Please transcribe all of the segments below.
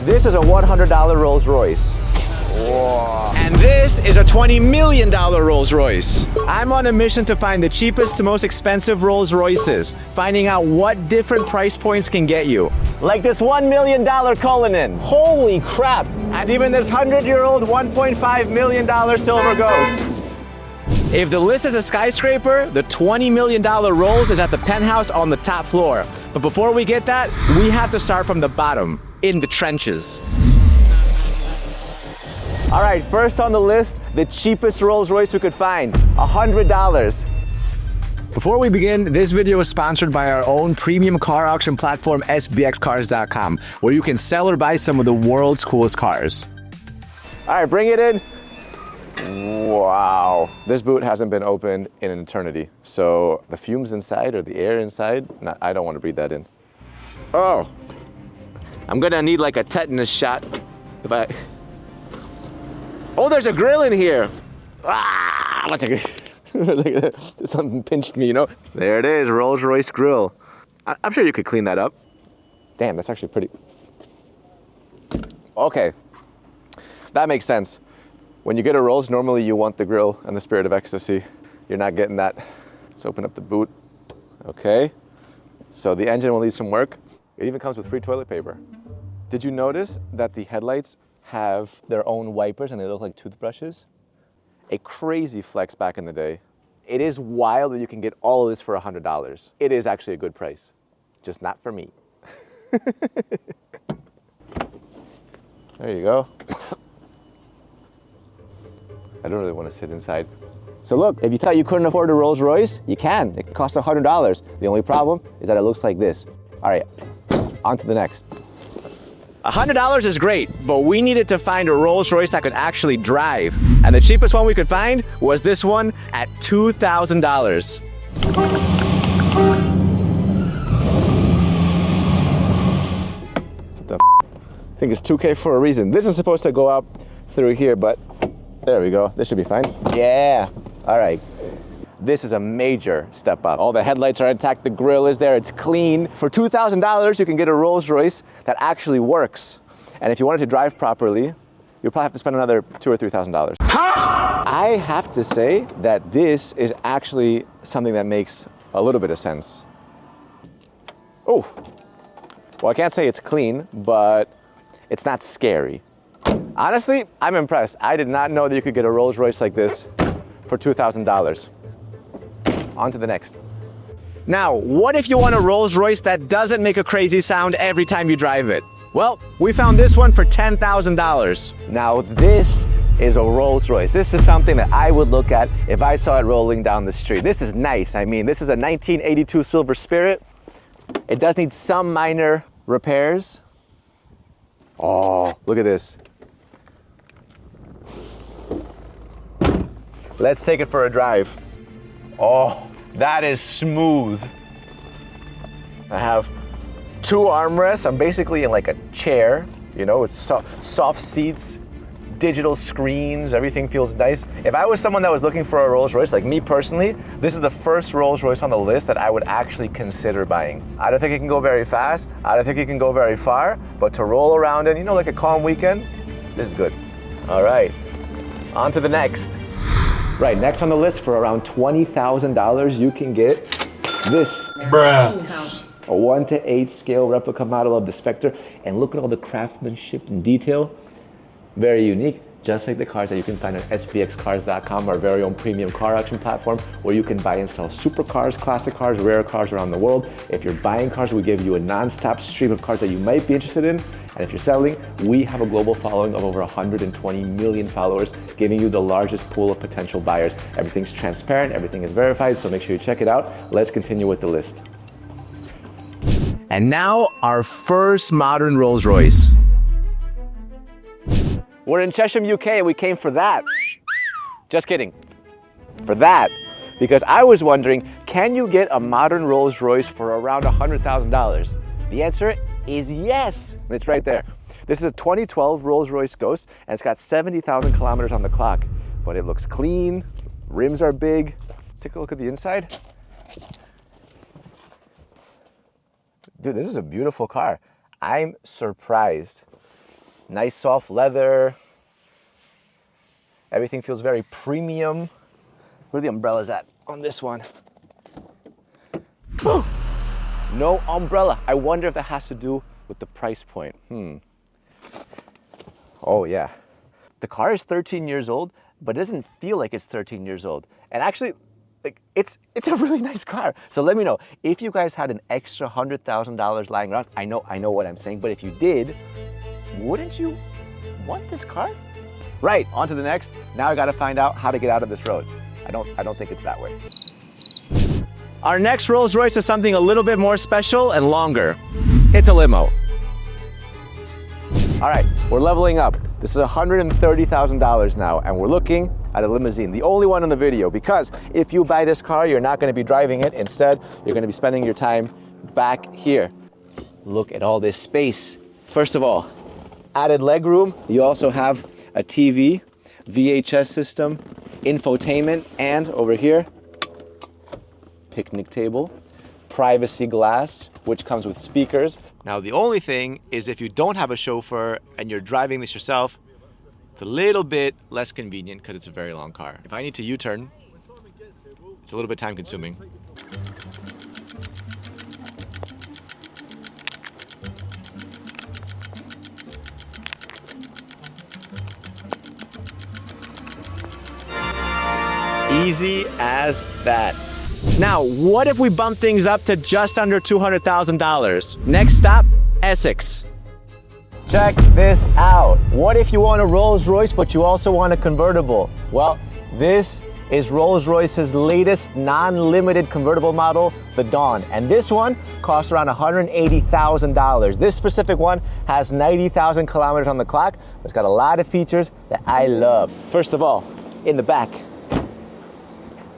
This is a $100 Rolls Royce. Whoa. And this is a $20 million Rolls Royce. I'm on a mission to find the cheapest to most expensive Rolls Royces, finding out what different price points can get you. Like this $1 million Cullinan. Holy crap. And even this 100-year-old $1.5 million Silver Ghost. If the list is a skyscraper, the $20 million Rolls is at the penthouse on the top floor. But before we get that, we have to start from the bottom, in the trenches. All right, first on the list, the cheapest Rolls Royce we could find, $100. Before we begin, this video is sponsored by our own premium car auction platform, sbxcars.com, where you can sell or buy some of the world's coolest cars. All right, bring it in. Wow, this boot hasn't been opened in an eternity. So the fumes inside or the air inside, I don't want to breathe that in. Oh, I'm gonna need like a tetanus shot if I... Oh, there's a grill in here. Ah, one second. Something pinched me, you know? There it is, Rolls Royce grill. I'm sure you could clean that up. Damn, that's actually pretty... Okay, that makes sense. When you get a Rolls, normally you want the grill and the spirit of ecstasy. You're not getting that. Let's open up the boot. Okay, so the engine will need some work. It even comes with free toilet paper. Did you notice that the headlights have their own wipers and they look like toothbrushes? A crazy flex back in the day. It is wild that you can get all of this for $100. It is actually a good price, just not for me. There you go. I don't really want to sit inside. So look, if you thought you couldn't afford a Rolls Royce, you can. It costs $100. The only problem is that it looks like this. All right, on to the next. $100 is great, but we needed to find a Rolls Royce that could actually drive. And the cheapest one we could find was this one at $2,000. What the f? I think it's 2K for a reason. This is supposed to go up through here, but there we go. This should be fine. Yeah, all right. This is a major step up. All the headlights are intact, the grille is there, it's clean. For $2,000, you can get a Rolls Royce that actually works. And if you wanted to drive properly, you'll probably have to spend another $2,000 or $3,000. I have to say that this is actually something that makes a little bit of sense. Oh, well, I can't say it's clean, but it's not scary. Honestly, I'm impressed. I did not know that you could get a Rolls Royce like this for $2,000. On to the next. Now, what if you want a Rolls Royce that doesn't make a crazy sound every time you drive it? Well, we found this one for $10,000. Now, this is a Rolls Royce. This is something that I would look at if I saw it rolling down the street. This is nice. I mean, this is a 1982 Silver Spirit. It does need some minor repairs. Oh, look at this. Let's take it for a drive. Oh, that is smooth. I have two armrests. I'm basically in like a chair, you know, it's soft seats, digital screens, everything feels nice. If I was someone that was looking for a Rolls Royce, like me personally, this is the first Rolls Royce on the list that I would actually consider buying. I don't think it can go very fast. I don't think it can go very far, but to roll around in, you know, like a calm weekend, this is good. All right, on to the next. Right, next on the list for around $20,000, you can get this. Bruh. A 1:8 scale replica model of the Spectre. And look at all the craftsmanship and detail. Very unique, just like the cars that you can find at sbxcars.com, our very own premium car auction platform, where you can buy and sell supercars, classic cars, rare cars around the world. If you're buying cars, we give you a non-stop stream of cars that you might be interested in. And if you're selling, we have a global following of over 120 million followers, giving you the largest pool of potential buyers. Everything's transparent, everything is verified, so make sure you check it out. Let's continue with the list. And now, our first modern Rolls Royce. We're in Chesham, UK, and we came for that. Just kidding. For that. Because I was wondering, can you get a modern Rolls Royce for around $100,000? The answer is yes. It's right there. This is a 2012 Rolls Royce Ghost, and it's got 70,000 kilometers on the clock. But it looks clean, rims are big. Let's take a look at the inside. Dude, this is a beautiful car. I'm surprised Nice soft leather. Everything feels very premium. Where are the umbrellas at on this one? No umbrella. I wonder if that has to do with the price point. Oh yeah. The car is 13 years old, but it doesn't feel like it's 13 years old. And actually, like it's a really nice car. So let me know if you guys had an extra $100,000 lying around. I know what I'm saying, but if you did, wouldn't you want this car? Right, on to the next. Now I gotta find out how to get out of this road. I don't think it's that way. Our next Rolls Royce is something a little bit more special and longer. It's a limo. All right, we're leveling up. This is $130,000 now, and we're looking at a limousine, the only one in the video, because if you buy this car, you're not gonna be driving it. Instead, you're gonna be spending your time back here. Look at all this space. First of all, added legroom. You also have a TV, VHS system, infotainment, and over here, picnic table, privacy glass, which comes with speakers. Now, the only thing is if you don't have a chauffeur and you're driving this yourself, it's a little bit less convenient because it's a very long car. If I need to U-turn, it's a little bit time consuming. Easy as that. Now, what if we bump things up to just under $200,000? Next stop, Essex. Check this out. What if you want a Rolls Royce, but you also want a convertible? Well, this is Rolls Royce's latest non-limited convertible model, the Dawn. And this one costs around $180,000. This specific one has 90,000 kilometers on the clock. It's got a lot of features that I love. First of all, in the back,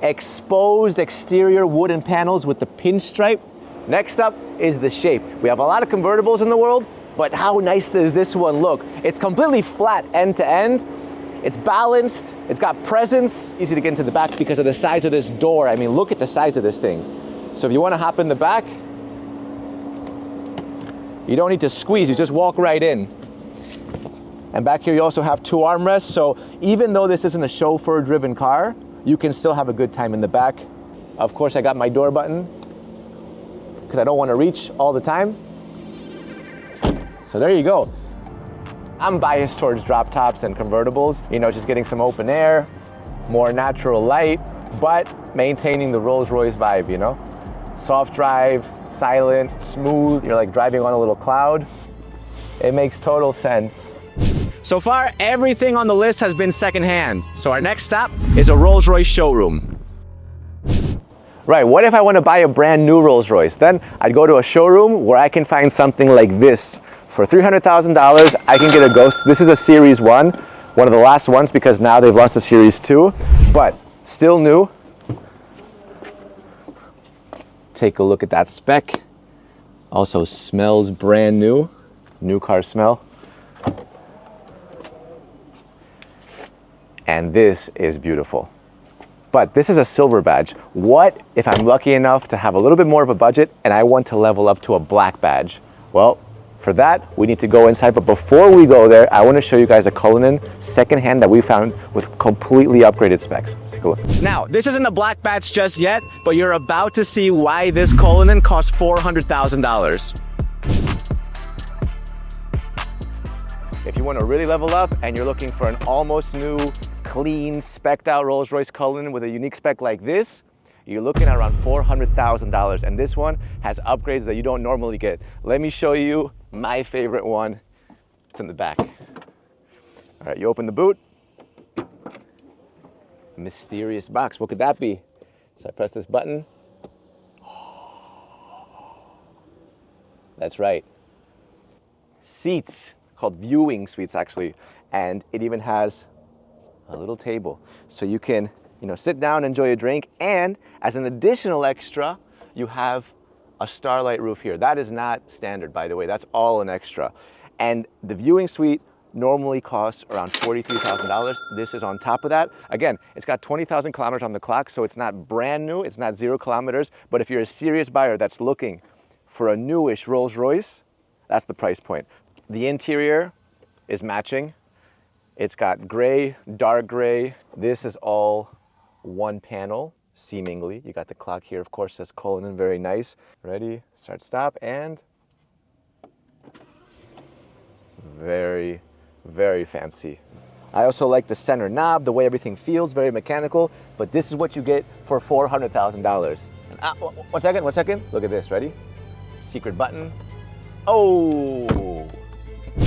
exposed exterior wooden panels with the pinstripe. Next up is the shape. We have a lot of convertibles in the world, but how nice does this one look? It's completely flat end to end. It's balanced, it's got presence. Easy to get into the back because of the size of this door. I mean, look at the size of this thing. So if you want to hop in the back, you don't need to squeeze, you just walk right in. And back here you also have two armrests, so even though this isn't a chauffeur-driven car, you can still have a good time in the back. Of course, I got my door button because I don't want to reach all the time. So there you go. I'm biased towards drop tops and convertibles, you know, just getting some open air, more natural light, but maintaining the Rolls Royce vibe, you know? Soft drive, silent, smooth, you're like driving on a little cloud. It makes total sense. So far, everything on the list has been secondhand. So our next stop is a Rolls Royce showroom. Right, what if I want to buy a brand new Rolls Royce? Then I'd go to a showroom where I can find something like this. For $300,000, I can get a Ghost. This is a Series 1, one of the last ones because now they've launched a Series 2, but still new. Take a look at that spec. Also smells brand new. New car smell. And this is beautiful. But this is a silver badge. What if I'm lucky enough to have a little bit more of a budget and I want to level up to a black badge? Well, for that, we need to go inside. But before we go there, I want to show you guys a Cullinan secondhand that we found with completely upgraded specs. Let's take a look. Now, this isn't a black badge just yet, but you're about to see why this Cullinan costs $400,000. If you want to really level up and you're looking for an almost new, clean, spec'd out Rolls Royce Cullinan with a unique spec like this, you're looking at around $400,000. And this one has upgrades that you don't normally get. Let me show you my favorite one. It's in the back. All right, you open the boot. Mysterious box, what could that be? So I press this button. That's right. Seats. Called viewing suites actually, and it even has a little table so you can, you know, sit down, enjoy a drink, and as an additional extra, you have a starlight roof here. That is not standard, by the way. That's all an extra. And the viewing suite normally costs around $43,000. This is on top of that. Again, it's got 20,000 kilometers on the clock, so it's not brand new. It's not 0 kilometers. But if you're a serious buyer that's looking for a newish Rolls Royce, that's the price point. The interior, is matching. It's got gray, dark gray. This is all one panel, seemingly. You got the clock here, of course, says Cullinan, very nice. Ready, start, stop, and very, very fancy. I also like the center knob, the way everything feels, very mechanical, but this is what you get for $400,000. One second, look at this, ready? Secret button. Oh!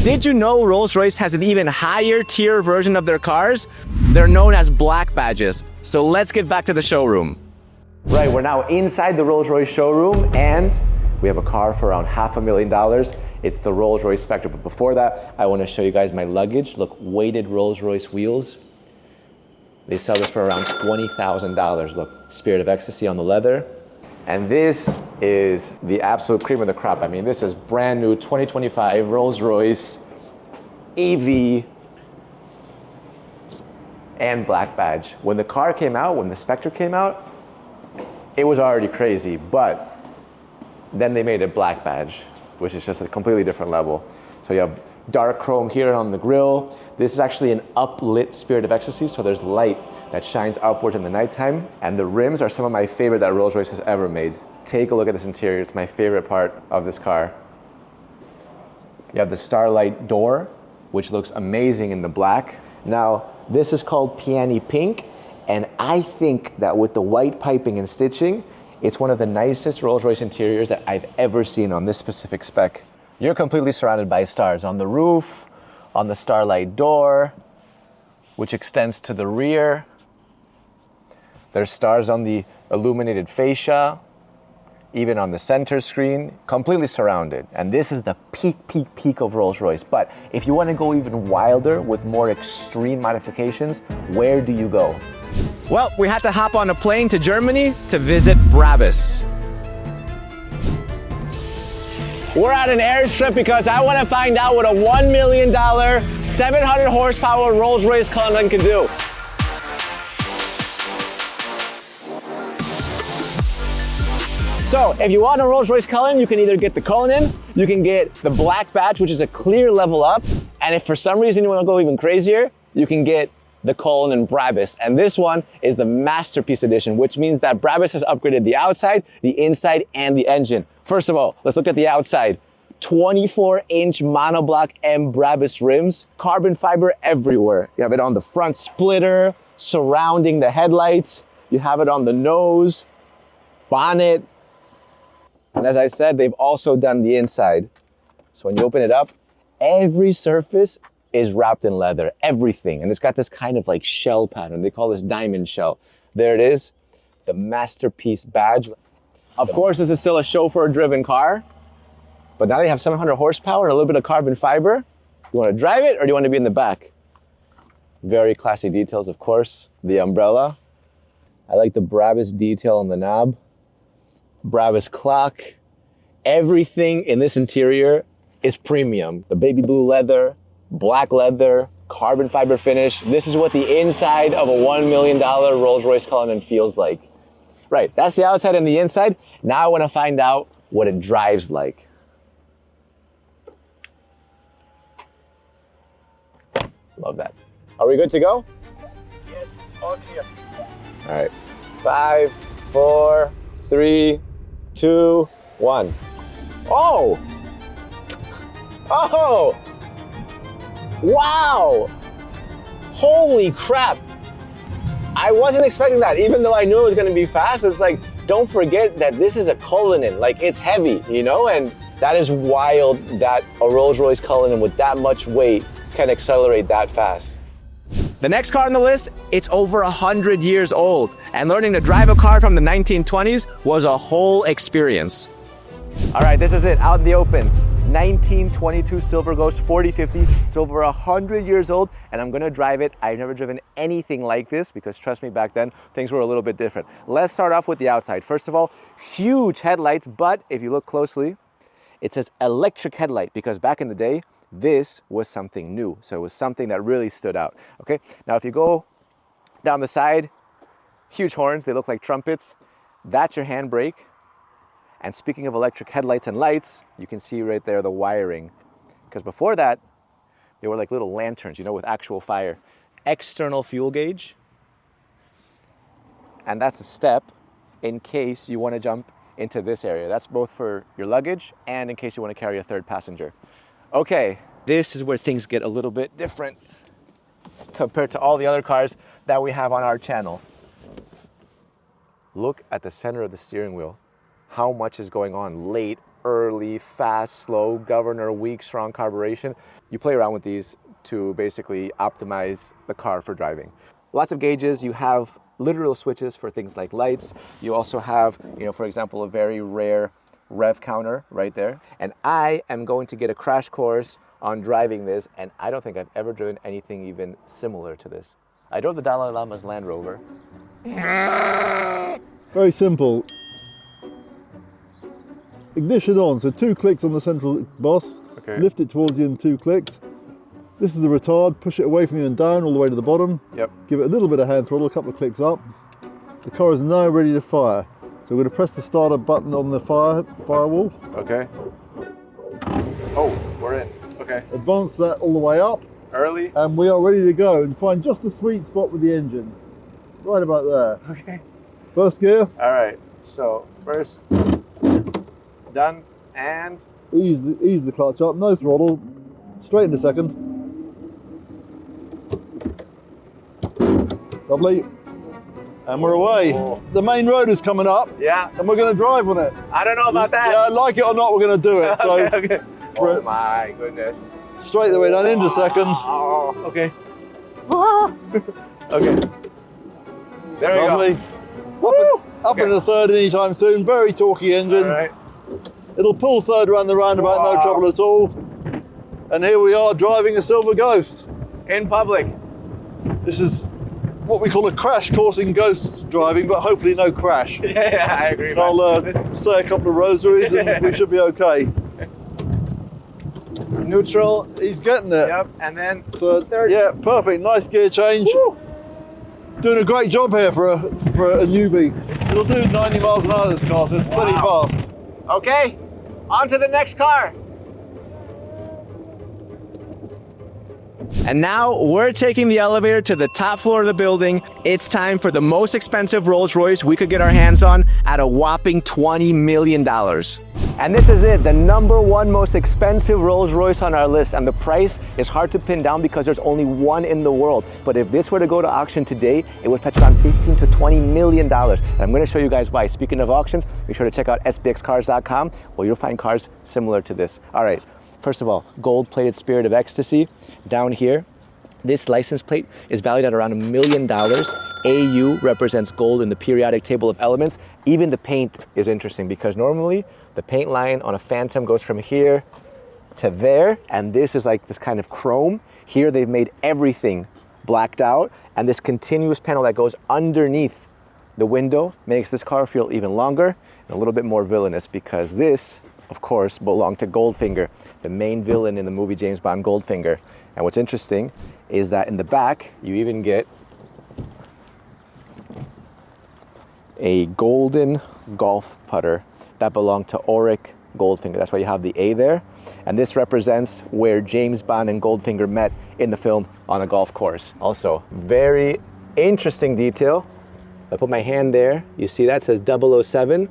Did you know Rolls-Royce has an even higher tier version of their cars? They're known as black badges. So let's get back to the showroom. Right, we're now inside the Rolls-Royce showroom and we have a car for around $500,000. It's the Rolls-Royce Spectre, but before that, I want to show you guys my luggage. Look, weighted Rolls-Royce wheels. They sell this for around $20,000. Look, Spirit of Ecstasy on the leather. And this is the absolute cream of the crop. I mean, this is brand new 2025 Rolls-Royce EV and black badge. When the car came out, when the Spectre came out, it was already crazy, but then they made it black badge, which is just a completely different level. So you have dark chrome here on the grille. This is actually an uplit Spirit of Ecstasy, so there's light that shines upwards in the nighttime. And the rims are some of my favorite that Rolls-Royce has ever made. Take a look at this interior. It's my favorite part of this car. You have the Starlight door, which looks amazing in the black. Now, this is called Peony Pink, and I think that with the white piping and stitching, it's one of the nicest Rolls-Royce interiors that I've ever seen on this specific spec. You're completely surrounded by stars on the roof, on the Starlight door, which extends to the rear. There's stars on the illuminated fascia, even on the center screen, completely surrounded. And this is the peak of Rolls-Royce. But if you want to go even wilder with more extreme modifications, where do you go? Well, we had to hop on a plane to Germany to visit Brabus. We're at an airstrip because I want to find out what a $1 million, 700 horsepower Rolls-Royce Cullinan can do. So, if you want a Rolls-Royce Cullinan, you can either get the Cullinan, you can get the black badge, which is a clear level up, and if for some reason you want to go even crazier, you can get the Cullinan Brabus. And this one is the Masterpiece Edition, which means that Brabus has upgraded the outside, the inside, and the engine. First of all, let's look at the outside. 24-inch monoblock M Brabus rims, carbon fiber everywhere. You have it on the front splitter, surrounding the headlights. You have it on the nose, bonnet. And as I said, they've also done the inside. So when you open it up, every surface is wrapped in leather, everything. And it's got this kind of like shell pattern. They call this diamond shell. There it is, the Masterpiece badge. Of course, this is still a chauffeur-driven car, but now they have 700 horsepower and a little bit of carbon fiber. You want to drive it or do you want to be in the back? Very classy details, of course. The umbrella. I like the Brabus detail on the knob. Brabus clock. Everything in this interior is premium. The baby blue leather, black leather, carbon fiber finish. This is what the inside of a $1 million Rolls-Royce Cullinan feels like. Right, that's the outside and the inside. Now I want to find out what it drives like. Love that. Are we good to go? Yes, all clear. All right, 5, 4, 3, 2, 1. Oh! Oh! Wow! Holy crap! I wasn't expecting that, even though I knew it was gonna be fast. It's like, don't forget that this is a Cullinan. Like, it's heavy, you know? And that is wild that a Rolls-Royce Cullinan with that much weight can accelerate that fast. The next car on the list, it's over 100 years old, and learning to drive a car from the 1920s was a whole experience. All right, this is it, out in the open. 1922 Silver Ghost 4050. It's over 100 years old, and I'm gonna drive it. I've never driven anything like this because trust me, back then, things were a little bit different. Let's start off with the outside. First of all, huge headlights, but if you look closely, it says electric headlight because back in the day, this was something new. So it was something that really stood out, okay? Now, if you go down the side, huge horns, they look like trumpets. That's your handbrake. And speaking of electric headlights and lights, you can see right there the wiring. Because before that, They were like little lanterns, you know, with actual fire. External fuel gauge. And that's a step in case you want to jump into this area. That's both for your luggage and in case you want to carry a third passenger. Okay, this is where things get a little bit different compared to all the other cars that we have on our channel. Look at the center of the steering wheel. How much is going on? Late, early, fast, slow, governor, weak, strong carburation. You play around with these to basically optimize the car for driving. Lots of gauges. You have literal switches for things like lights. You also have, you know, for example, a very rare rev counter right there. And I am going to get a crash course on driving this, and I don't think I've ever driven anything even similar to this. I drove the Dalai Lama's Land Rover. Very simple. Ignition on, so 2 clicks on the central boss. Okay. Lift it towards you in 2 clicks. This is the retard, push it away from you and down all the way to the bottom. Yep. Give it a little bit of hand throttle, a couple of clicks up. The car is now ready to fire. So we're going to press the starter button on the firewall. Okay. Oh, we're in. Okay. Advance that all the way up. Early. And we are ready to go and find just the sweet spot with the engine. Right about there. Okay. First gear. All right. So first, done, and Ease the clutch up, no throttle. Straight into second. Lovely. And we're away. Oh. The main road is coming up. yeah. And we're going to drive on it. I don't know about that. Yeah, like it or not, we're going to do it. So okay. Okay. Oh my goodness. straight the way down into second. Oh, okay. Okay. There we Lovely. go. Up Okay. into third anytime soon. Very torquey engine. All right. It'll pull third around the roundabout, no Wow. trouble at all. And here we are driving a Silver Ghost. In public. This is what we call a crash course in ghost driving, but hopefully no crash. Yeah, I agree. And I'll say a couple of rosaries and we should be okay. Neutral. He's getting it. Yep. And then Third. Yeah, perfect. Nice gear change. Woo. Doing a great job here for a newbie. It'll do 90 miles an hour this car, so it's plenty Wow. fast. Okay. On to the next car. And now we're taking the elevator to the top floor of the building. It's time for the most expensive Rolls Royce we could get our hands on at a whopping $20 million. And this is it, the #1 most expensive Rolls Royce on our list. And the price is hard to pin down because there's only one in the world. But if this were to go to auction today, it would fetch around $15 to $20 million. And I'm gonna show you guys why. Speaking of auctions, be sure to check out sbxcars.com where you'll find cars similar to this. All right. First of all, gold-plated Spirit of Ecstasy. Down here, this license plate is valued at around $1 million. AU represents gold in the periodic table of elements. Even the paint is interesting because normally the paint line on a Phantom goes from here to there, and this is like this kind of chrome. Here they've made everything blacked out, and this continuous panel that goes underneath the window makes this car feel even longer and a little bit more villainous because this, of course, belonged to Goldfinger, the main villain in the movie James Bond, Goldfinger. And what's interesting is that in the back, you even get a golden golf putter that belonged to Auric Goldfinger. That's why you have the A there. And this represents where James Bond and Goldfinger met in the film on a golf course. Also, very interesting detail. If I put my hand there, you see that says 007.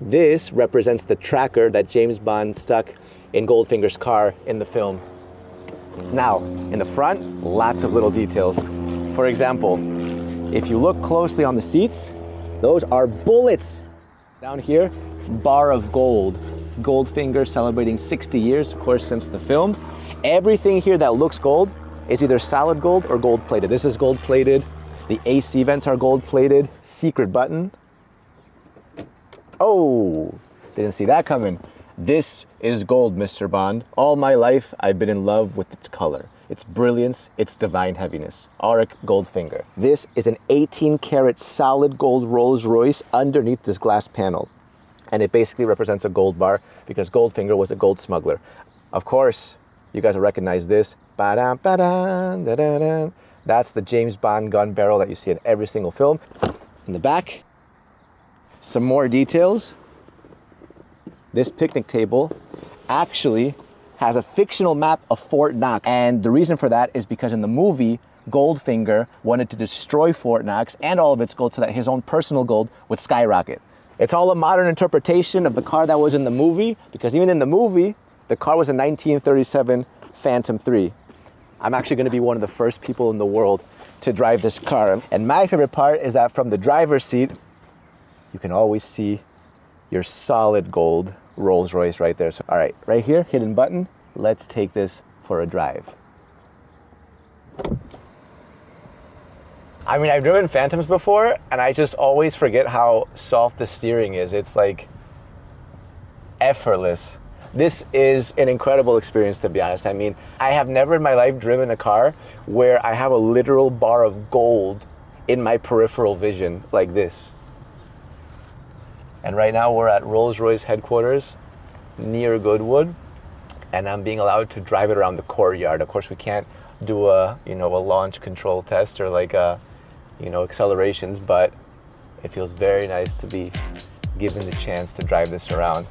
This represents the tracker that James Bond stuck in Goldfinger's car in the film. Now, in the front, lots of little details. For example, if you look closely on the seats, those are bullets. Down here, bar of gold. Goldfinger celebrating 60 years, of course, since the film. Everything here that looks gold is either solid gold or gold plated. This is gold plated. The AC vents are gold plated. Secret button. Oh, didn't see that coming. This is gold, Mr. Bond. All my life, I've been in love with its color, its brilliance, its divine heaviness. Auric Goldfinger. This is an 18-karat solid gold Rolls Royce underneath this glass panel. And it basically represents a gold bar because Goldfinger was a gold smuggler. Of course, you guys will recognize this. Ba-dum, ba-dum, da-da-dum. That's the James Bond gun barrel that you see in every single film. In the back, some more details. This picnic table actually has a fictional map of Fort Knox. And the reason for that is because in the movie, Goldfinger wanted to destroy Fort Knox and all of its gold so that his own personal gold would skyrocket. It's all a modern interpretation of the car that was in the movie, because even in the movie, the car was a 1937 Phantom 3. I'm actually going to be one of the first people in the world to drive this car. And my favorite part is that from the driver's seat, you can always see your solid gold Rolls Royce right there. So, all right, right here, hidden button. Let's take this for a drive. I mean, I've driven Phantoms before, and I just always forget how soft the steering is. It's like effortless. This is an incredible experience, to be honest. I mean, I have never in my life driven a car where I have a literal bar of gold in my peripheral vision like this. And right now we're at Rolls Royce headquarters near Goodwood, and I'm being allowed to drive it around the courtyard. Of course, we can't do a launch control test or like accelerations, but it feels very nice to be given the chance to drive this around.